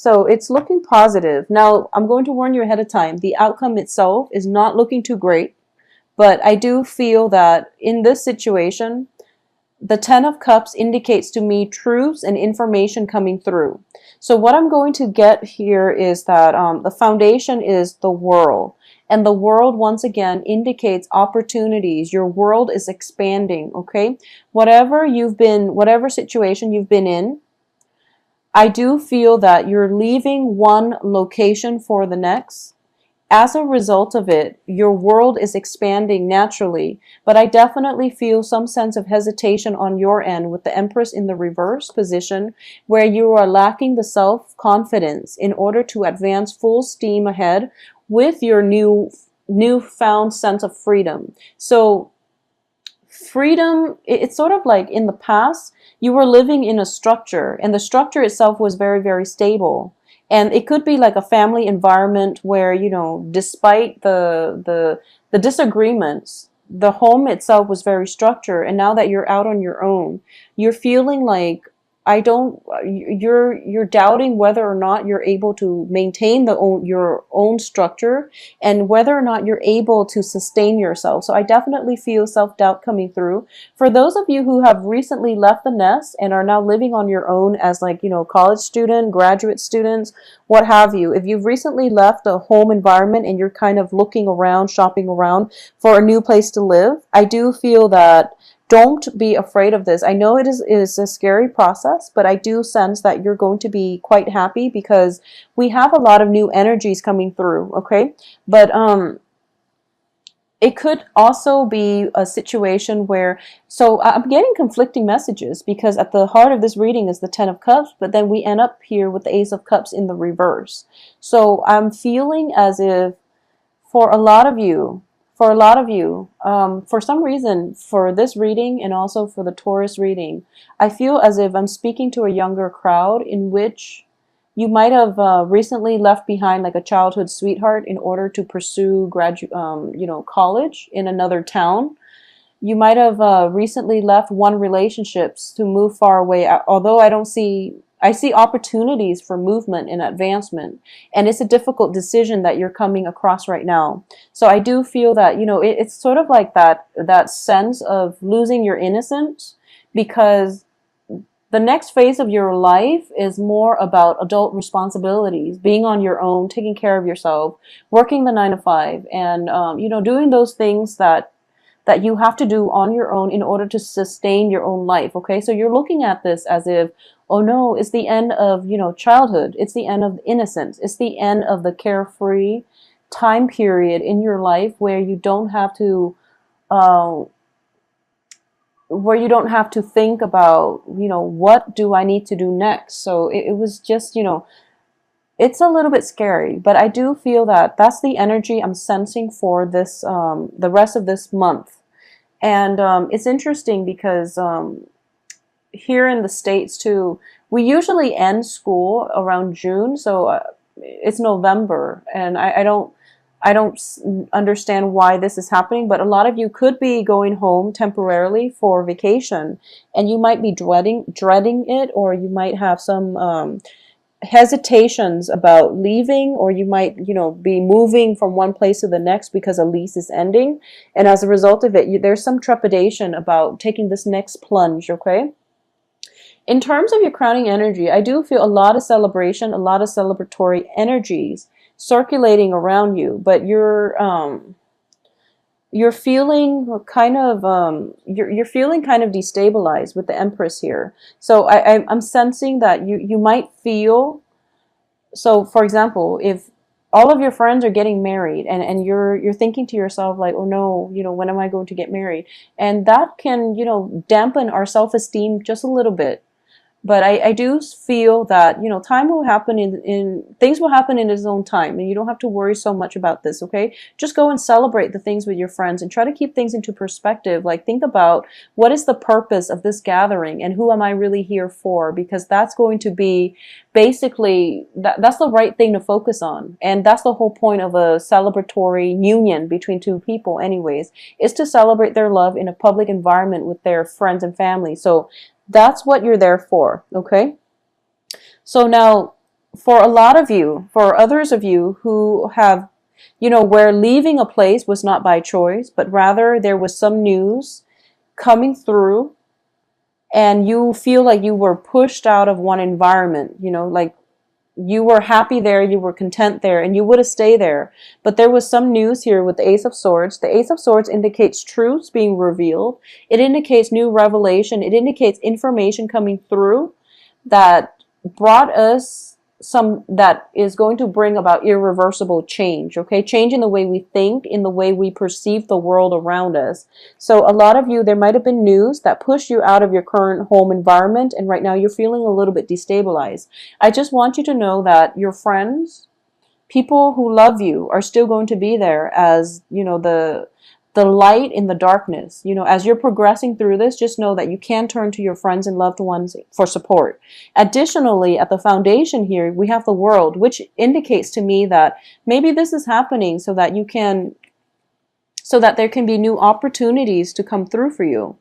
So it's looking positive. Now, I'm going to warn you ahead of time. The outcome itself is not looking too great, but I do feel that in this situation, the Ten of Cups indicates to me truths and information coming through. So what I'm going to get here is that the foundation is the world. And the world, once again, indicates opportunities. Your world is expanding, okay? Whatever situation you've been in, I do feel that you're leaving one location for the next. As a result of it, your world is expanding naturally, but I definitely feel some sense of hesitation on your end with the Empress in the reverse position, where you are lacking the self-confidence in order to advance full steam ahead with your newfound sense of freedom. So freedom, it's sort of like in the past, you were living in a structure, and the structure itself was very, very stable. And it could be like a family environment where, despite the disagreements, the home itself was very structured. And now that you're out on your own, you're feeling like you're doubting whether or not you're able to maintain your own structure, and whether or not you're able to sustain yourself. So I definitely feel self-doubt coming through. For those of you who have recently left the nest and are now living on your own as college student, graduate students, what have you, if you've recently left a home environment and you're kind of looking around, shopping around for a new place to live, I do feel that don't be afraid of this. I know it is a scary process, but I do sense that you're going to be quite happy because we have a lot of new energies coming through, okay? But it could also be a situation where, so I'm getting conflicting messages because at the heart of this reading is the Ten of Cups, but then we end up here with the Ace of Cups in the reverse. So I'm feeling as if for a lot of you, for some reason, for this reading and also for the Taurus reading, I feel as if I'm speaking to a younger crowd in which you might have recently left behind like a childhood sweetheart in order to pursue college in another town. You might have recently left one relationships to move far away. Although I see opportunities for movement and advancement, and it's a difficult decision that you're coming across right now. So I do feel that, it's sort of like that sense of losing your innocence, because the next phase of your life is more about adult responsibilities, being on your own, taking care of yourself, working the 9 to 5, and doing those things that you have to do on your own in order to sustain your own life. Okay, so you're looking at this as if, oh no, it's the end of childhood, it's the end of innocence, it's the end of the carefree time period in your life where you don't have to think about what do I need to do next. So it was just it's a little bit scary, but I do feel that that's the energy I'm sensing for this the rest of this month. And it's interesting because here in the States too, we usually end school around June, so it's November, and I don't understand why this is happening, but a lot of you could be going home temporarily for vacation, and you might be dreading it, or you might have some hesitations about leaving, or you might be moving from one place to the next because a lease is ending, and as a result of it, there's some trepidation about taking this next plunge. Okay, in terms of your crowning energy, I do feel a lot of celebration, a lot of celebratory energies circulating around you, but you're feeling kind of you're feeling kind of destabilized with the Empress here. So I'm sensing that you might feel, so for example, if all of your friends are getting married, and you're thinking to yourself like, oh no, when am I going to get married? And that can dampen our self-esteem just a little bit. But I do feel that, time will happen things will happen in its own time, and you don't have to worry so much about this, okay? Just go and celebrate the things with your friends and try to keep things into perspective. Like, think about what is the purpose of this gathering and who am I really here for? Because that's going to be basically, that's the right thing to focus on. And that's the whole point of a celebratory union between two people anyways, is to celebrate their love in a public environment with their friends and family. So that's what you're there for, okay? So now, for a lot of you, for others of you who have, where leaving a place was not by choice, but rather there was some news coming through, and you feel like you were pushed out of one environment, like you were happy there, you were content there, and you would have stayed there. But there was some news here with the Ace of Swords. The Ace of Swords indicates truths being revealed. It indicates new revelation. It indicates information coming through that brought us some, that is going to bring about irreversible change, okay? Change in the way we think, in the way we perceive the world around us. So a lot of you, there might have been news that pushed you out of your current home environment, and right now you're feeling a little bit destabilized. I just want you to know that your friends, people who love you, are still going to be there as, the light in the darkness. As you're progressing through this, just know that you can turn to your friends and loved ones for support. Additionally, at the foundation here, we have the World, which indicates to me that maybe this is happening so that there can be new opportunities to come through for you.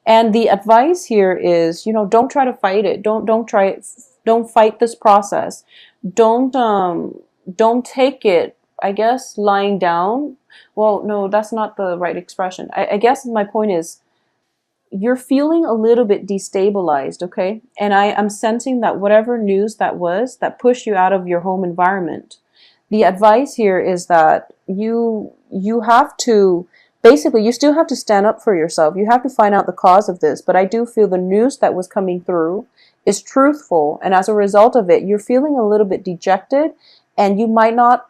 And the advice here is, don't try to fight it. Don't fight this process. Don't take it, I guess, lying down. Well, no, that's not the right expression. I guess my point is, you're feeling a little bit destabilized, okay? And I'm sensing that whatever news that was that pushed you out of your home environment, the advice here is that you have to, basically, you still have to stand up for yourself. You have to find out the cause of this. But I do feel the news that was coming through is truthful, and as a result of it, you're feeling a little bit dejected, and you might not,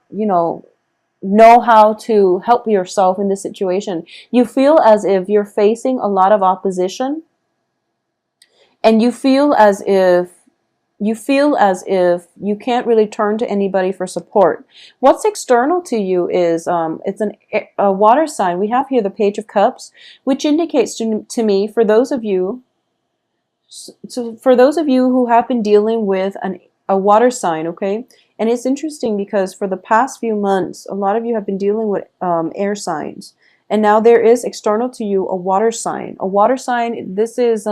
know how to help yourself in this situation. You feel as if you're facing a lot of opposition, and you feel as if you can't really turn to anybody for support. What's external to you is it's a water sign. We have here the Page of Cups, which indicates to me, for those of you who have been dealing with a water sign, okay? And it's interesting because for the past few months, a lot of you have been dealing with air signs. And now there is external to you a water sign. A water sign, this is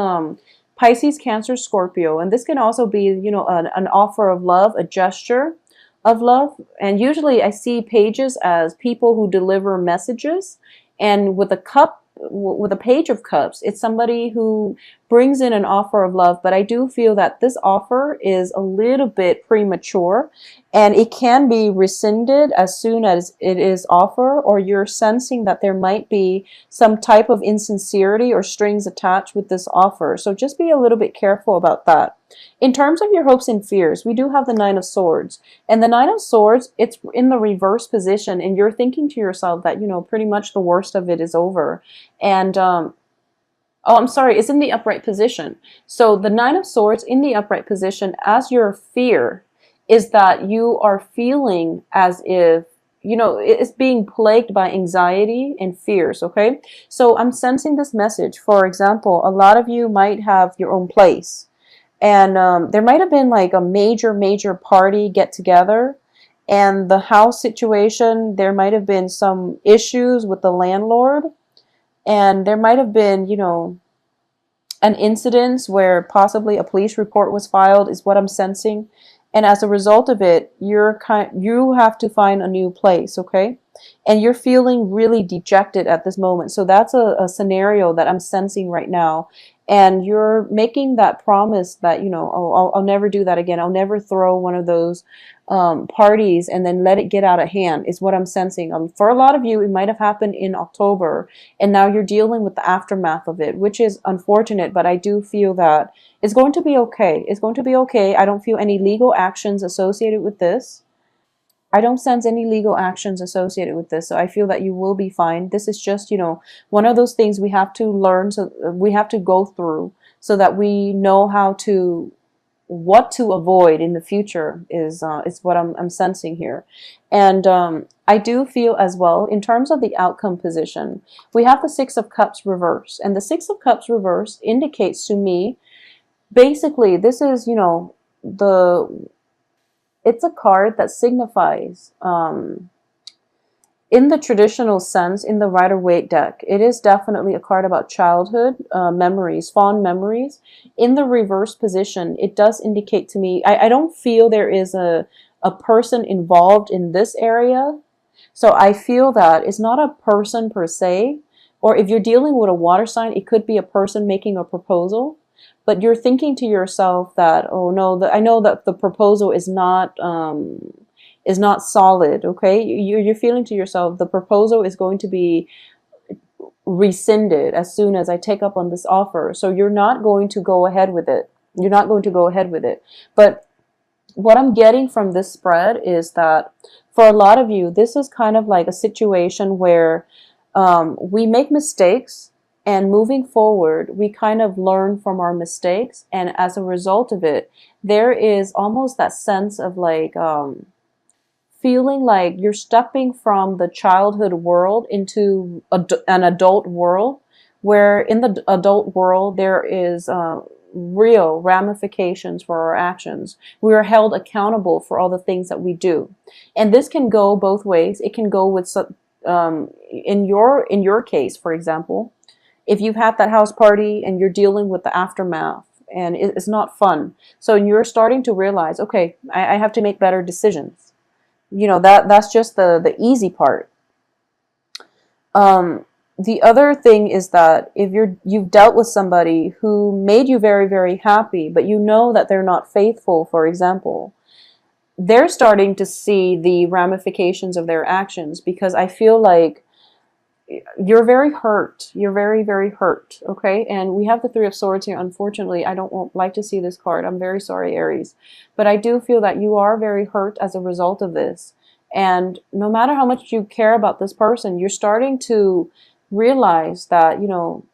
Pisces, Cancer, Scorpio. And this can also be, an offer of love, a gesture of love. And usually I see pages as people who deliver messages. And with a Page of Cups, it's somebody who brings in an offer of love, but I do feel that this offer is a little bit premature, and it can be rescinded as soon as it is offered, or you're sensing that there might be some type of insincerity or strings attached with this offer. So just be a little bit careful about that. In terms of your hopes and fears, we do have the Nine of Swords. And the Nine of Swords, it's in the reverse position, and you're thinking to yourself that, pretty much the worst of it is over. And, oh, I'm sorry, it's in the upright position. So the Nine of Swords in the upright position as your fear is that you are feeling as if, it's being plagued by anxiety and fears, okay? So I'm sensing this message. For example, a lot of you might have your own place. And there might have been like a major party get together, and the house situation, there might have been some issues with the landlord, and there might have been, an incident where possibly a police report was filed, is what I'm sensing. And as a result of it, you have to find a new place, okay? And you're feeling really dejected at this moment. So that's a scenario that I'm sensing right now. And you're making that promise that, oh, I'll never do that again. I'll never throw one of those parties and then let it get out of hand, is what I'm sensing. For a lot of you, it might have happened in October, and now you're dealing with the aftermath of it, which is unfortunate, but I do feel that it's going to be okay. It's going to be okay. I don't feel any legal actions associated with this. I don't sense any legal actions associated with this, so I feel that you will be fine. This is just, one of those things we have to learn, so we have to go through so that we know what to avoid in the future is what I'm sensing here. And I do feel as well, in terms of the outcome position, we have the Six of Cups reverse. And the Six of Cups reverse indicates to me, basically, this is, it's a card that signifies, in the traditional sense, in the Rider-Waite deck, it is definitely a card about childhood memories, fond memories. In the reverse position, it does indicate to me, I don't feel there is a person involved in this area. So I feel that it's not a person per se, or if you're dealing with a water sign, it could be a person making a proposal. But you're thinking to yourself that, oh no, I know that the proposal is not solid. Okay, you're feeling to yourself the proposal is going to be rescinded as soon as I take up on this offer. So you're not going to go ahead with it. You're not going to go ahead with it. But what I'm getting from this spread is that for a lot of you, this is kind of like a situation where we make mistakes, and moving forward, we kind of learn from our mistakes. And as a result of it, there is almost that sense of like feeling like you're stepping from the childhood world into an adult world, where in the adult world there is real ramifications for our actions. We are held accountable for all the things that we do, and this can go both ways. It can go with in your case, for example, if you've had that house party and you're dealing with the aftermath and it's not fun, so you're starting to realize, okay, I have to make better decisions. You know, that's just the easy part. The other thing is that if you've dealt with somebody who made you very, very happy, but you know that they're not faithful, for example, they're starting to see the ramifications of their actions, because I feel like you're very hurt. You're very, very hurt. Okay. And we have the Three of Swords here. Unfortunately, I don't like to see this card. I'm very sorry, Aries. But I do feel that you are very hurt as a result of this. And no matter how much you care about this person, you're starting to realize that, you know,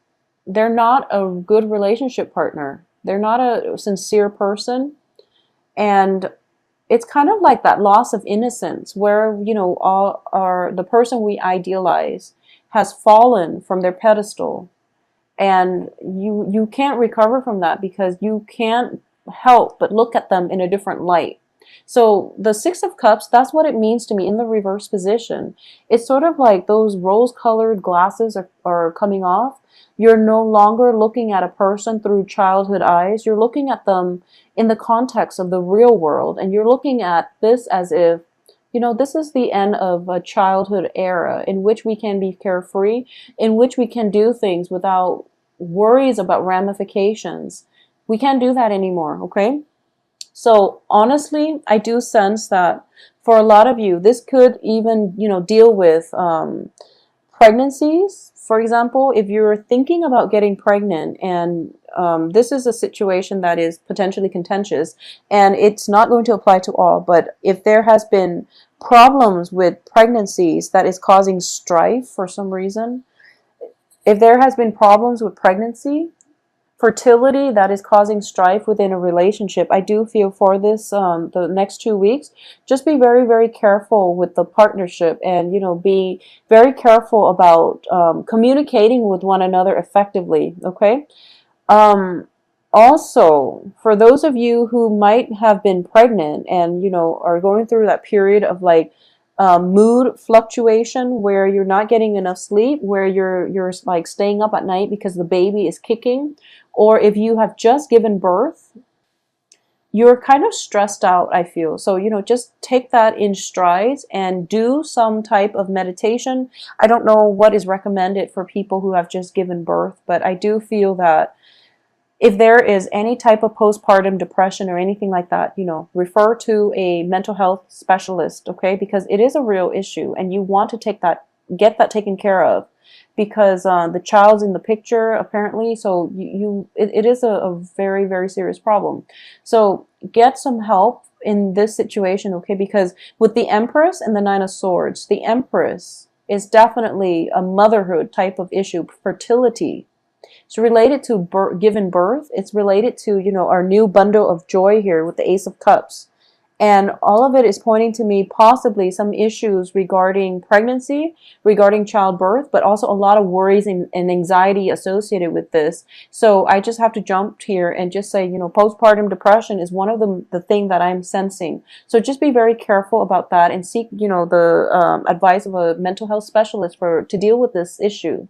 they're not a good relationship partner. They're not a sincere person. And it's kind of like that loss of innocence where, you know, the person we idealize has fallen from their pedestal, and you can't recover from that because you can't help but look at them in a different light. So the Six of Cups, that's what it means to me in the reverse position. It's sort of like those rose-colored glasses are coming off. You're no longer looking at a person through childhood eyes. You're looking at them in the context of the real world, and you're looking at this as if, you know, this is the end of a childhood era in which we can be carefree, in which we can do things without worries about ramifications. We can't do that anymore, okay? So honestly, I do sense that for a lot of you, this could even, you know, deal with pregnancies. For example, if you're thinking about getting pregnant, and this is a situation that is potentially contentious, and it's not going to apply to all, but if there has been problems with pregnancies that is causing strife for some reason, if there has been problems with pregnancy, fertility that is causing strife within a relationship, I do feel for this the next 2 weeks, just be very, very careful with the partnership, and, you know, be very careful about communicating with one another effectively. Okay. Also, for those of you who might have been pregnant and, you know, are going through that period of like mood fluctuation where you're not getting enough sleep, where you're like staying up at night because the baby is kicking, or if you have just given birth, you're kind of stressed out, I feel. So, you know, just take that in strides and do some type of meditation. I don't know what is recommended for people who have just given birth, but I do feel that if there is any type of postpartum depression or anything like that, you know, refer to a mental health specialist, okay? Because it is a real issue, and you want to get that taken care of, because the child's in the picture apparently. So it is a very, very serious problem. So get some help in this situation, okay? Because with the Empress and the Nine of Swords, the Empress is definitely a motherhood type of issue, fertility. It's related to given birth. It's related to, you know, our new bundle of joy here with the Ace of Cups. And all of it is pointing to me possibly some issues regarding pregnancy, regarding childbirth, but also a lot of worries and anxiety associated with this. So I just have to jump here and just say, postpartum depression is one of the thing that I'm sensing. So just be very careful about that and seek, the advice of a mental health specialist to deal with this issue,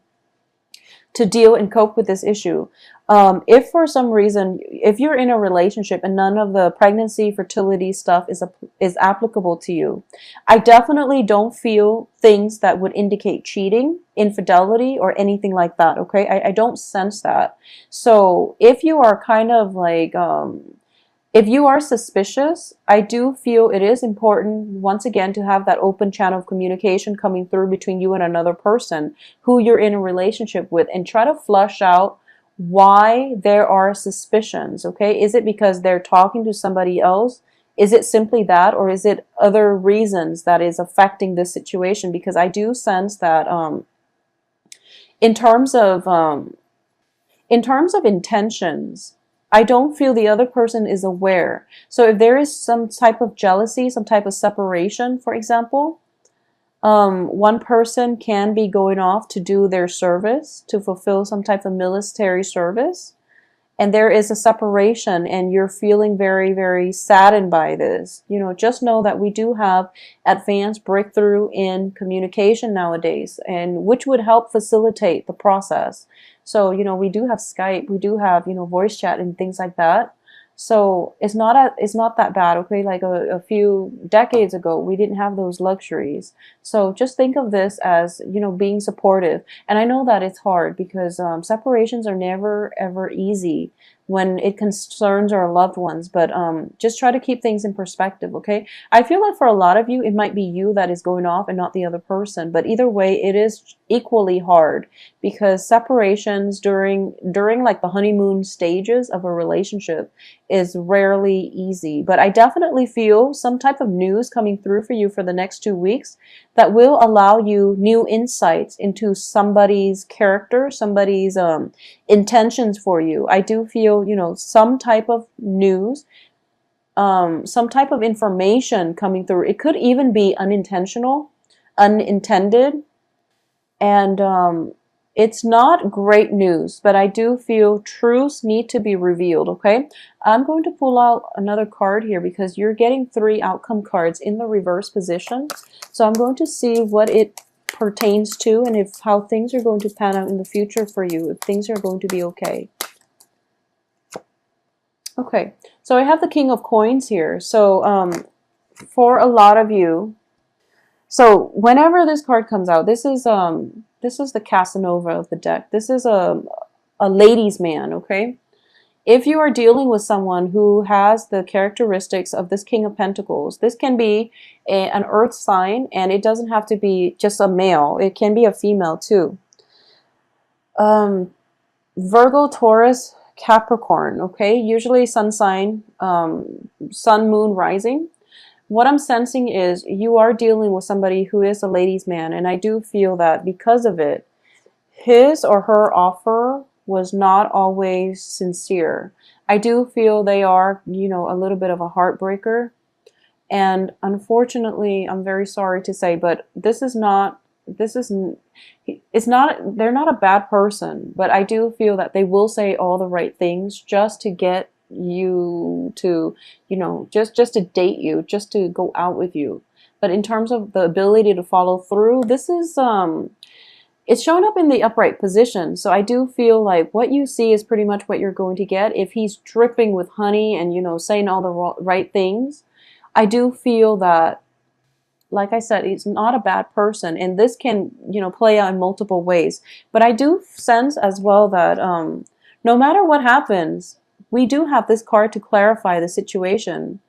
to deal and cope with this issue. If for some reason, if you're in a relationship and none of the pregnancy, fertility stuff is applicable to you, I definitely don't feel things that would indicate cheating, infidelity, or anything like that. Okay, I don't sense that. So if you are kind of like if you are suspicious, I do feel it is important, once again, to have that open channel of communication coming through between you and another person who you're in a relationship with, and try to flush out why there are suspicions, okay? Is it because they're talking to somebody else? Is it simply that, or is it other reasons that is affecting this situation? Because I do sense that in terms of intentions, I don't feel the other person is aware. So if there is some type of jealousy, some type of separation, for example, one person can be going off to do their service, to fulfill some type of military service, and there is a separation and you're feeling very, very saddened by this. Just know that we do have advanced breakthrough in communication nowadays, and which would help facilitate the process. So, we do have Skype, we do have, voice chat and things like that. So it's not that bad, okay? Like a few decades ago, we didn't have those luxuries. So just think of this as, being supportive. And I know that it's hard because separations are never, ever easy when it concerns our loved ones. But just try to keep things in perspective, okay? I feel like for a lot of you, it might be you that is going off and not the other person. But either way, it is equally hard, because separations during like the honeymoon stages of a relationship is rarely easy. But I definitely feel some type of news coming through for you for the next 2 weeks that will allow you new insights into somebody's character, somebody's intentions for you. I do feel, some type of news, some type of information coming through. It could even be unintentional, unintended, and it's not great news, but I do feel truths need to be revealed, okay? I'm going to pull out another card here because you're getting 3 outcome cards in the reverse position. So I'm going to see what it pertains to and how things are going to pan out in the future for you, if things are going to be okay. Okay, so I have the King of Coins here. So for a lot of you, so whenever this card comes out, this is the Casanova of the deck. This is a ladies' man, okay? If you are dealing with someone who has the characteristics of this King of Pentacles, this can be an earth sign, and it doesn't have to be just a male. It can be a female too. Virgo, Taurus, Capricorn, okay? Usually sun sign, sun, moon, rising. What I'm sensing is you are dealing with somebody who is a ladies' man, and I do feel that because of it, his or her offer was not always sincere. I do feel they are, a little bit of a heartbreaker. And unfortunately, I'm very sorry to say, but it's not, they're not a bad person, but I do feel that they will say all the right things just to get you to, just to date you, just to go out with you. But in terms of the ability to follow through, this is, it's showing up in the upright position. So I do feel like what you see is pretty much what you're going to get. If he's dripping with honey and, saying all the right things, I do feel that, like I said, he's not a bad person. And this can, play out in multiple ways. But I do sense as well that no matter what happens, we do have this card to clarify the situation.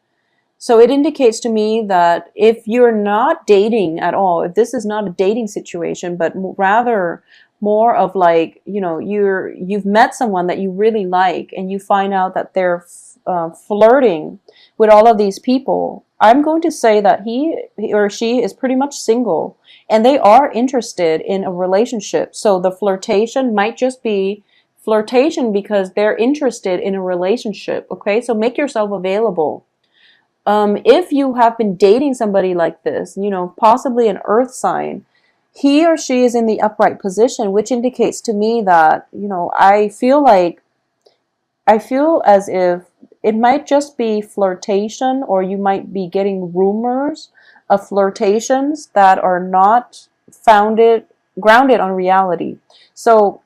So it indicates to me that if you're not dating at all, if this is not a dating situation, but rather more of like, you've met someone that you really like and you find out that they're flirting with all of these people, I'm going to say that he or she is pretty much single and they are interested in a relationship. So the flirtation might just be flirtation because they're interested in a relationship, okay? So make yourself available. If you have been dating somebody like this, possibly an earth sign, he or she is in the upright position, which indicates to me that, I feel as if it might just be flirtation, or you might be getting rumors of flirtations that are not grounded on reality. So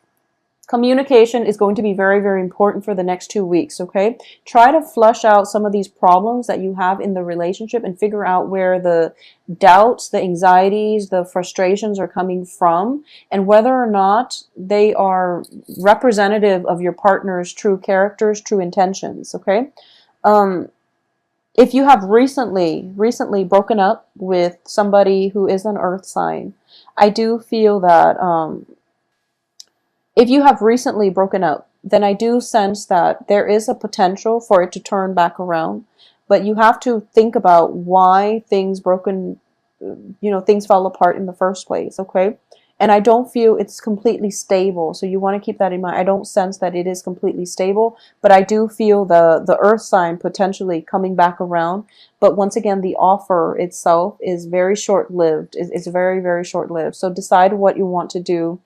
communication is going to be very, very important for the next 2 weeks, okay? Try to flush out some of these problems that you have in the relationship and figure out where the doubts, the anxieties, the frustrations are coming from, and whether or not they are representative of your partner's true characters, true intentions, okay? Um, if you have recently broken up with somebody who is an earth sign, I do feel that if you have recently broken up, then I do sense that there is a potential for it to turn back around. But you have to think about why things fell apart in the first place, okay? And I don't feel it's completely stable. So you want to keep that in mind. I don't sense that it is completely stable, but I do feel the earth sign potentially coming back around. But once again, the offer itself is very short-lived. It's very, very short-lived. So decide what you want to do.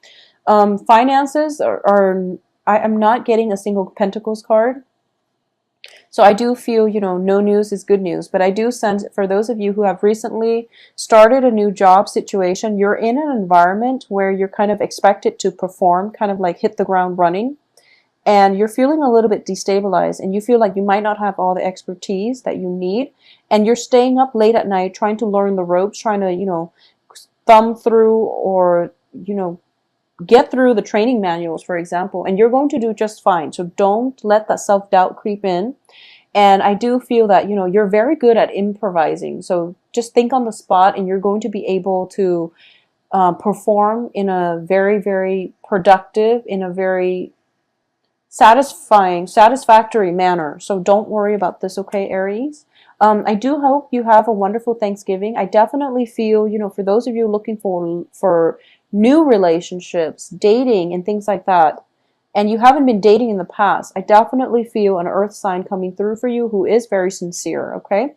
Finances I'm not getting a single Pentacles card. So I do feel, no news is good news, but I do sense for those of you who have recently started a new job situation, you're in an environment where you're kind of expected to perform, kind of like hit the ground running, and you're feeling a little bit destabilized, and you feel like you might not have all the expertise that you need, and you're staying up late at night trying to learn the ropes, trying to, thumb through, or, get through the training manuals, for example, and you're going to do just fine. So don't let that self-doubt creep in. And I do feel that, you're very good at improvising. So just think on the spot, and you're going to be able to perform in a very, very productive, in a very satisfactory manner. So don't worry about this, okay, Aries? I do hope you have a wonderful Thanksgiving. I definitely feel, for those of you looking for new relationships, dating, and things like that, and you haven't been dating in the past, I definitely feel an earth sign coming through for you who is very sincere, okay?